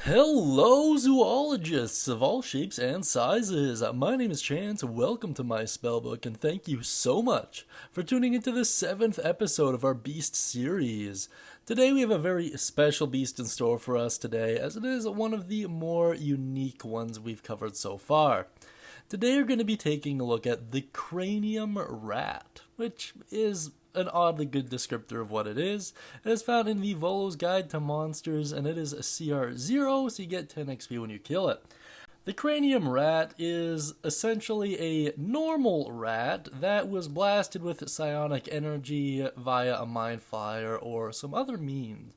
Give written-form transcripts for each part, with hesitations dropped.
Hello, zoologists of all shapes and sizes. My name is Chance. Welcome to my Spellbook, and thank you so much for tuning into the 7th episode of our Beast series. Today we have a very special beast in store for us today, as it is one of the more unique ones we've covered so far. Today we're going to be taking a look at the Cranium Rat, which is an oddly good descriptor of what it is. It is found in the Volo's Guide to Monsters, and it is a CR0, so you get 10 XP when you kill it. The Cranium Rat is essentially a normal rat that was blasted with psionic energy via a mind flyer or some other means.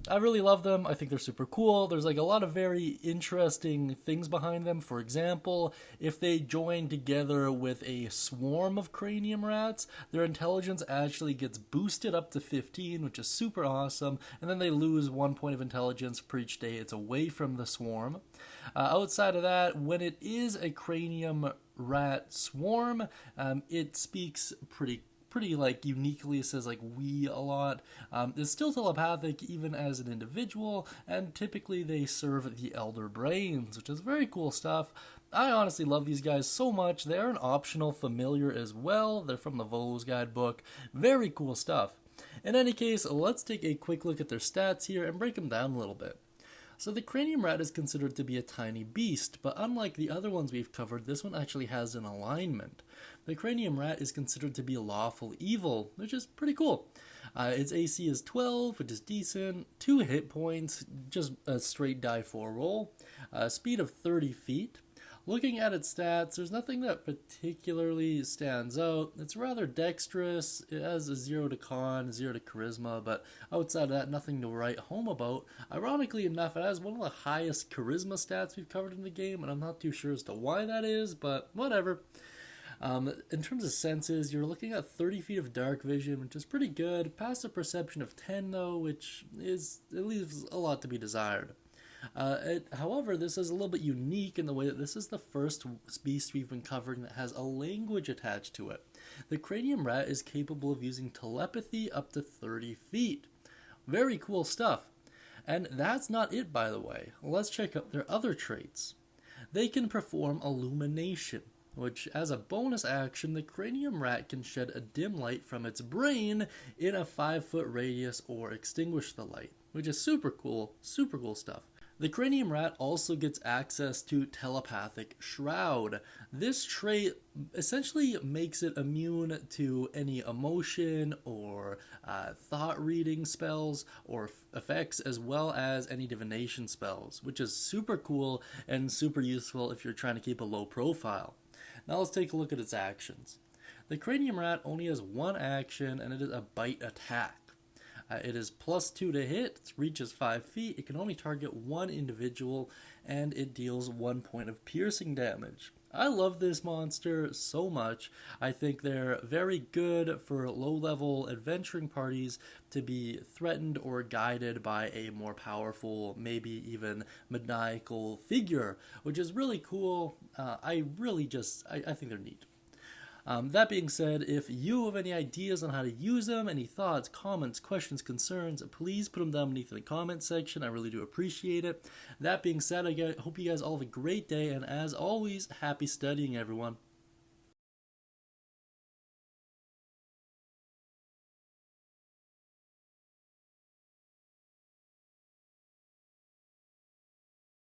I really love them. I think they're super cool. There's like a lot of very interesting things behind them. For example, if they join together with a swarm of cranium rats, their intelligence actually gets boosted up to 15, which is super awesome. And then they lose 1 point of intelligence per each day it's away from the swarm. Outside of that, when it is a cranium rat swarm, it speaks pretty like uniquely. It says like we a lot. It's still telepathic even as an individual, and typically they serve the elder brains, which is very cool stuff. I honestly love these guys so much. They're an optional familiar as well. They're from the Volo's Guidebook. Very cool stuff. In any case, let's take a quick look at their stats here and break them down a little bit. So the Cranium Rat is considered to be a tiny beast, but unlike the other ones we've covered, this one actually has an alignment. The Cranium Rat is considered to be lawful evil, which is pretty cool. Its AC is 12, which is decent, 2 hit points, just a straight die 4 roll, speed of 30 feet. Looking at its stats, there's nothing that particularly stands out. It's rather dexterous. It has a 0 to con, 0 to charisma, but outside of that, nothing to write home about. Ironically enough, it has one of the highest charisma stats we've covered in the game, and I'm not too sure as to why that is, but whatever. In terms of senses, you're looking at 30 feet of Darkvision, which is pretty good. Passive perception of 10, though, which leaves a lot to be desired. However, this is a little bit unique in the way that this is the first beast we've been covering that has a language attached to it. The Cranium Rat is capable of using telepathy up to 30 feet. Very cool stuff. And that's not it, by the way. Let's check out their other traits. They can perform Illumination, which, as a bonus action, the Cranium Rat can shed a dim light from its brain in a 5-foot radius or extinguish the light, which is super cool stuff. The Cranium Rat also gets access to Telepathic Shroud. This trait essentially makes it immune to any emotion or thought reading spells or effects, as well as any divination spells, which is super cool and super useful if you're trying to keep a low profile. Now let's take a look at its actions. The Cranium Rat only has one action, and it is a bite attack. It is +2 to hit, it reaches 5 feet, it can only target one individual, and it deals 1 point of piercing damage. I love this monster so much. I think they're very good for low-level adventuring parties to be threatened or guided by a more powerful, maybe even maniacal figure, which is really cool. I think they're neat. That being said, if you have any ideas on how to use them, any thoughts, comments, questions, concerns, please put them down beneath in the comment section. I really do appreciate it. That being said, I hope you guys all have a great day, and as always, happy studying, everyone.